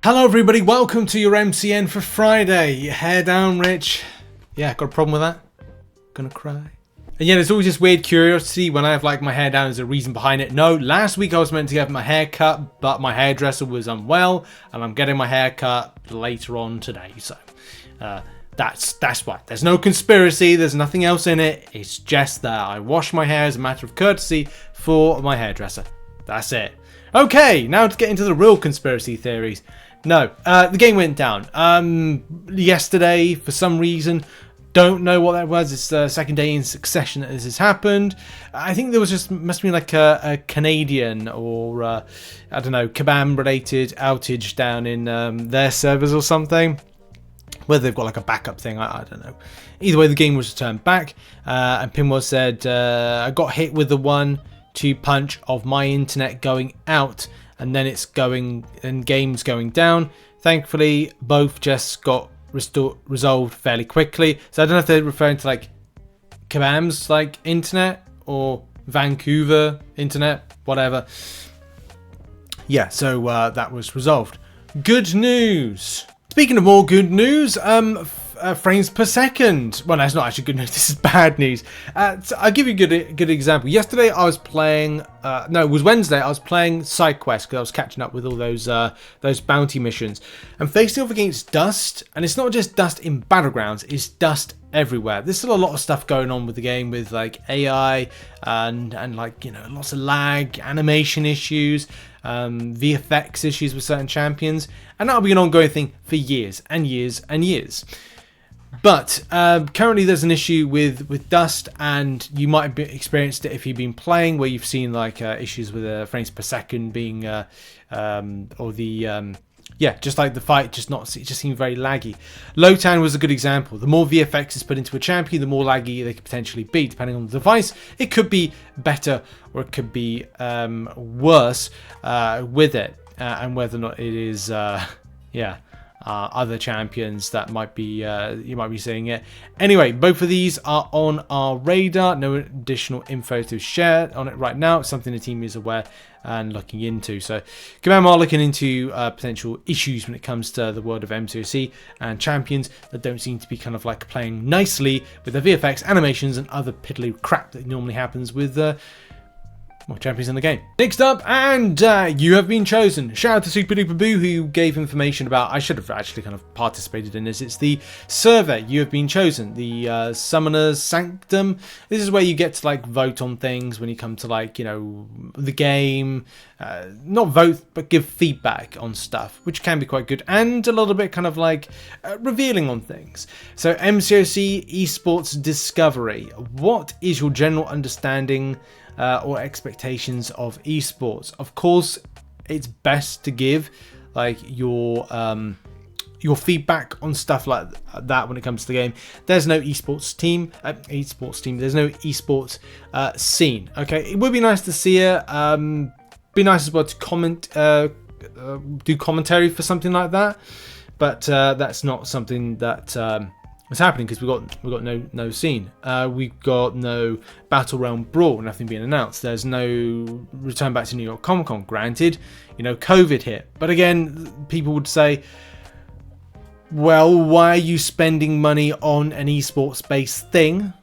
Hello everybody, welcome to your MCN for Friday. Hair down, Rich. Yeah, got a problem with that? Gonna cry. And yeah, there's always this weird curiosity when I have like my hair down, there's a reason behind it. No, last week I was meant to have my hair cut, but my hairdresser was unwell, and I'm getting my hair cut later on today. So that's why. There's no conspiracy, there's nothing else in it. It's just that I wash my hair as a matter of courtesy for my hairdresser. That's it. Okay, now to get into the real conspiracy theories. No, the game went down yesterday for some reason. Don't know what that was. It's the second day in succession that this has happened. I think there was must be like a Canadian or I don't know, Kabam related outage down in their servers or something. Whether they've got like a backup thing, I don't know. Either way, the game was returned back, and Pinwell said, I got hit with the 1-2 punch of my internet going out, and then it's going and games going down. Thankfully, both just got resolved fairly quickly. So I don't know if they're referring to like Kabam's like internet or Vancouver internet, whatever. Yeah, so that was resolved. Good news. Speaking of more good news, frames per second. Well, that's not actually good news. This is bad news. So I'll give you a good example. Yesterday I was playing. No, it was Wednesday. I was playing side quests because I was catching up with all those bounty missions and facing off against dust. And it's not just dust in Battlegrounds. It's dust everywhere. There's still a lot of stuff going on with the game with like AI and like, you know, lots of lag, animation issues. VFX issues with certain champions, and that'll be an ongoing thing for years and years and years. But currently there's an issue with dust, and you might have experienced it if you've been playing, where you've seen like issues with frames per second being just like the fight it just seemed very laggy. Lotan was a good example. The more VFX is put into a champion, the more laggy they could potentially be, depending on the device. It could be better or it could be worse with it, and whether or not it is other champions that might be you might be seeing it. Anyway, both of these are on our radar. No additional info to share on it right now. It's something the team is aware and looking into. So Kabam are looking into potential issues when it comes to the world of MCOC and champions that don't seem to be kind of like playing nicely with the VFX animations and other piddly crap that normally happens with more champions in the game. Next up, and you have been chosen. Shout out to Super Duper Boo, who gave information about. I should have actually kind of participated in this. It's the server. You have been chosen. The Summoner's Sanctum. This is where you get to like vote on things when you come to like, you know, the game. Not vote, but give feedback on stuff, which can be quite good, and a little bit kind of like revealing on things. So MCOC Esports Discovery. What is your general understanding or expectations of esports? Of course, it's best to give like your feedback on stuff like that when it comes to the game. There's no esports team. There's no esports scene. Okay, it would be nice to see it. Be nice as well to comment, do commentary for something like that. But that's not something that it's happening because we got no scene. We've got no Battle Realm Brawl, nothing being announced. There's no return back to New York Comic Con. Granted, you know, COVID hit, but again, people would say, well, why are you spending money on an esports based thing?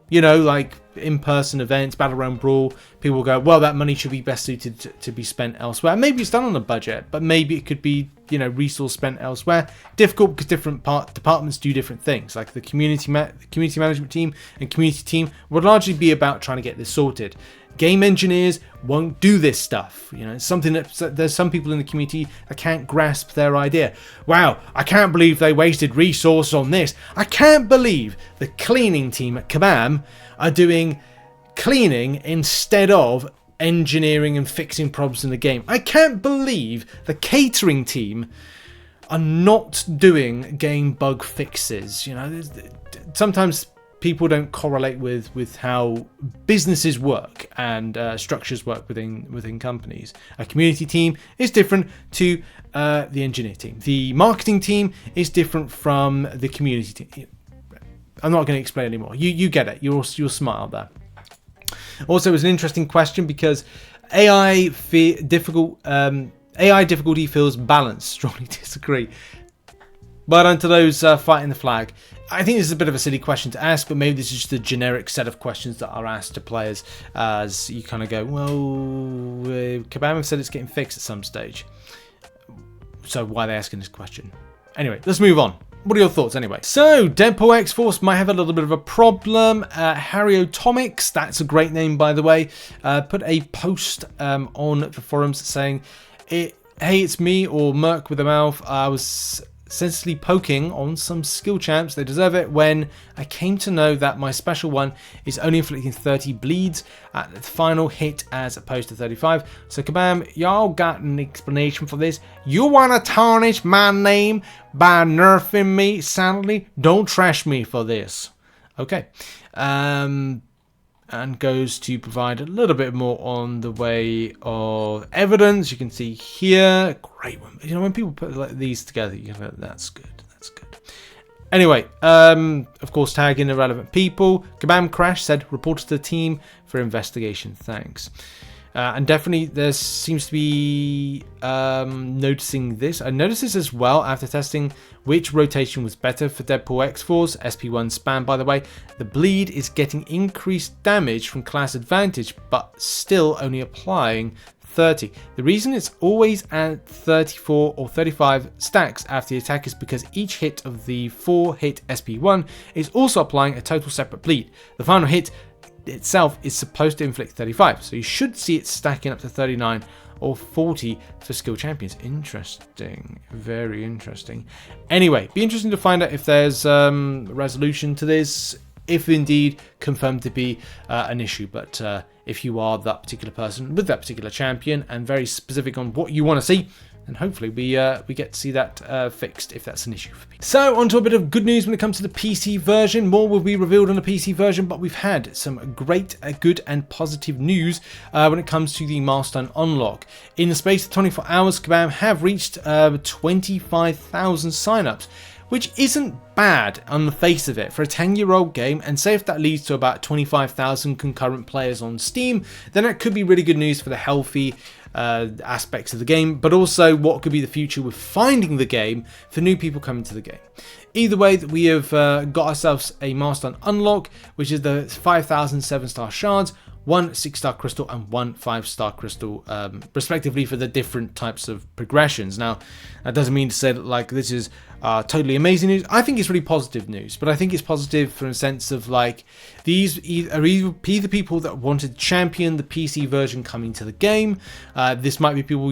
You know, like in-person events, Battle Realm Brawl. People will go, well, that money should be best suited to be spent elsewhere. Maybe it's done on a budget, but maybe it could be, you know, resource spent elsewhere. Difficult because different departments do different things. Like the community management team and community team would largely be about trying to get this sorted. Game engineers won't do this stuff. You know, it's something that there's some people in the community that can't grasp their idea. Wow, I can't believe they wasted resource on this. I can't believe the cleaning team at Kabam are doing cleaning instead of engineering and fixing problems in the game. I can't believe the catering team are not doing game bug fixes. You know, sometimes people don't correlate with how businesses work and structures work within companies. A community team is different to the engineer team. The marketing team is different from the community team. I'm not going to explain anymore. You get it. You're smart there. Also, it was an interesting question because AI difficult AI difficulty feels balanced. Strongly disagree. But onto those fighting the flag. I think this is a bit of a silly question to ask, but maybe this is just a generic set of questions that are asked to players as you kind of go, well, Kabam have said it's getting fixed at some stage. So why are they asking this question? Anyway, let's move on. What are your thoughts anyway? So, Deadpool xforce might have a little bit of a problem. Harryotomics, that's a great name by the way, put a post on the forums saying, hey, it's me, or Merc with a mouth. I was senselessly poking on some skill champs, they deserve it, when I came to know that my special one is only inflicting 30 bleeds at the final hit as opposed to 35. So Kabam, y'all got an explanation for this? You wanna tarnish my name by nerfing me? Sadly, don't trash me for this. Okay. And goes to provide a little bit more on the way of evidence. You can see here, great one. You know, when people put like these together, you go, that's good, that's good. Anyway, of course, tagging irrelevant people. Kabam Crash said, reported to the team for investigation, thanks. And definitely there seems to be noticing this. I noticed this as well after testing which rotation was better for Deadpool xforce. SP1 spam, by the way. The bleed is getting increased damage from class advantage, but still only applying 30. The reason it's always at 34 or 35 stacks after the attack is because each hit of the 4-hit SP1 is also applying a total separate bleed. The final hit itself is supposed to inflict 35, so you should see it stacking up to 39 or 40 for skill champions. Interesting, very interesting. Anyway, be interesting to find out if there's resolution to this, if indeed confirmed to be an issue. But if you are that particular person with that particular champion and very specific on what you want to see, and hopefully we get to see that fixed if that's an issue for me. So on to a bit of good news when it comes to the PC version. More will be revealed on the PC version, but we've had some great, good and positive news when it comes to the milestone unlock. In the space of 24 hours, Kabam have reached 25,000 signups, which isn't bad on the face of it for a 10-year-old game, and say if that leads to about 25,000 concurrent players on Steam, then that could be really good news for the healthy aspects of the game, but also what could be the future with finding the game for new people coming to the game. Either way, that we have got ourselves a milestone unlock, which is the 5,000 7-star shards, 1 6-star crystal and 1 5-star crystal, respectively, for the different types of progressions. Now, that doesn't mean to say that like this is totally amazing news. I think it's really positive news, but I think it's positive from a sense of like these are either people that wanted to champion the PC version coming to the game. This might be people,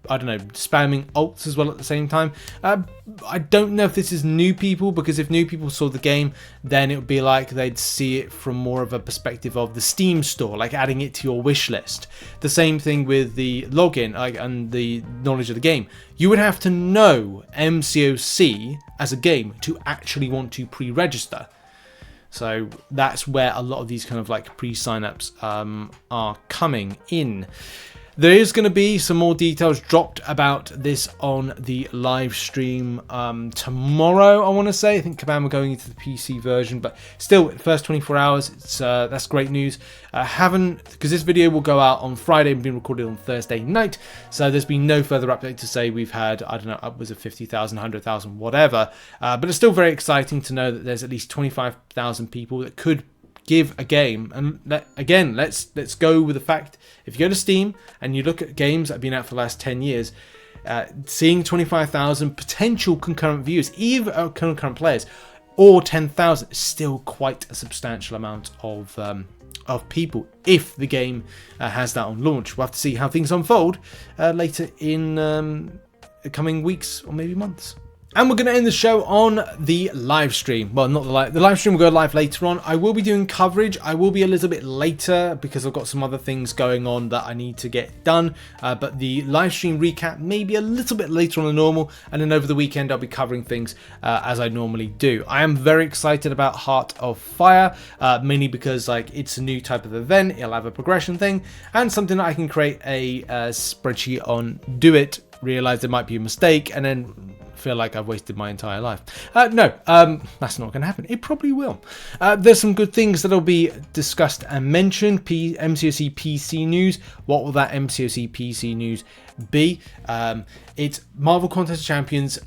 I don't know, spamming ults as well at the same time. I don't know if this is new people, because if new people saw the game, then it would be like they'd see it from more of a perspective of the Steam store, like adding it to your wish list. The same thing with the login and the knowledge of the game. You would have to know MCOC as a game to actually want to pre-register. So that's where a lot of these kind of like pre-signups are coming in. There is going to be some more details dropped about this on the live stream tomorrow, I want to say. I think Kabam are going into the PC version, but still, the first 24 hours, it's that's great news. Because this video will go out on Friday and being recorded on Thursday night, so there's been no further update to say we've had, I don't know, upwards of 50,000, 100,000, whatever. But it's still very exciting to know that there's at least 25,000 people that could give a game. And again, let's go with the fact, if you go to Steam and you look at games that have been out for the last 10 years, seeing 25,000 potential concurrent viewers, even concurrent players, or 10,000 is still quite a substantial amount of people if the game has that on launch. We'll have to see how things unfold later in the coming weeks or maybe months. And we're going to end the show on the live stream. Well, not the live stream will go live later on. I will be doing coverage. I will be a little bit later because I've got some other things going on that I need to get done. But the live stream recap may be a little bit later on than normal. And then over the weekend, I'll be covering things as I normally do. I am very excited about Heart of Fire, mainly because like it's a new type of event. It'll have a progression thing and something that I can create a spreadsheet on, do it, realize there might be a mistake, and then feel like I've wasted my entire life. No, that's not going to happen. It probably will. There's some good things that'll be discussed and mentioned. MCOC PC news. What will that MCOC PC news be? It's Marvel Contest of Champions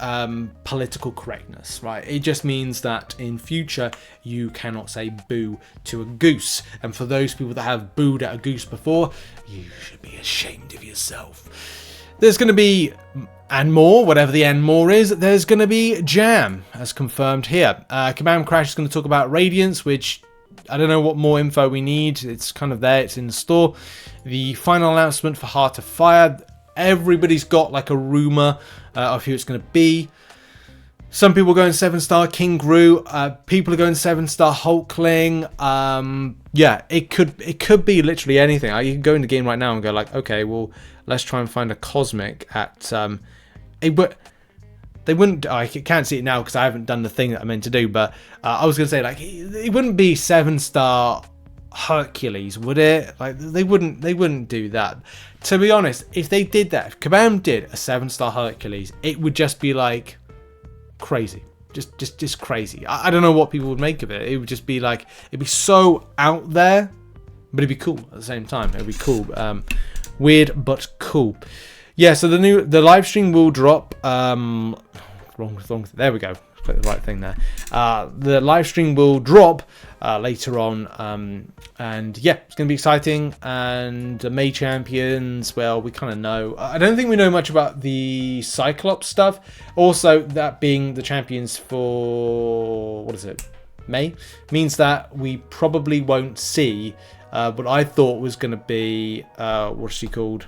political correctness, right? It just means that in future you cannot say boo to a goose. And for those people that have booed at a goose before, you should be ashamed of yourself. There's going to be, and more, whatever the and more is, there's going to be Jam, as confirmed here. Command Crash is going to talk about Radiance, which I don't know what more info we need. It's kind of there, it's in the store. The final announcement for Heart of Fire. Everybody's got like a rumour of who it's going to be. Some people are going 7-star King Gru. People are going 7-star Hulkling. Yeah, it could be literally anything. You can go in the game right now and go like, okay, well, let's try and find a Cosmic at... they wouldn't... I can't see it now because I haven't done the thing that I meant to do, but I was going to say, like, it wouldn't be 7-star Hercules, would it? Like, they wouldn't do that. To be honest, if they did that, if Kabam did a 7-star Hercules, it would just be like crazy. Just crazy. I don't know what people would make of it. It would just be like, it'd be so out there, but it'd be cool at the same time. It'd be cool. Weird but cool. Yeah, so the live stream will drop. Wrong. There we go. Click the right thing there. The live stream will drop later on, and yeah, it's going to be exciting. And May champions, well, we kind of know. I don't think we know much about the Cyclops stuff. Also, that being the champions for, what is it, May, means that we probably won't see what I thought was going to be, what's she called?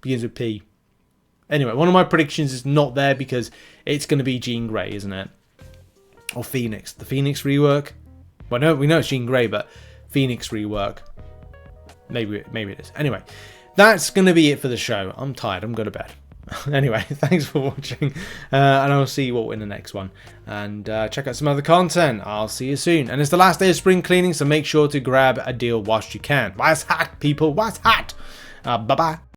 Begins with P. Anyway, one of my predictions is not there because it's going to be Jean Grey, isn't it? Or Phoenix. The Phoenix rework. Well, no, we know it's Jean Grey, but Phoenix rework. Maybe it is. Anyway, that's going to be it for the show. I'm tired. I'm going to bed. Anyway, thanks for watching. And I'll see you all in the next one. And check out some other content. I'll see you soon. And it's the last day of spring cleaning, so make sure to grab a deal whilst you can. What's hot, people? What's hot? Bye-bye.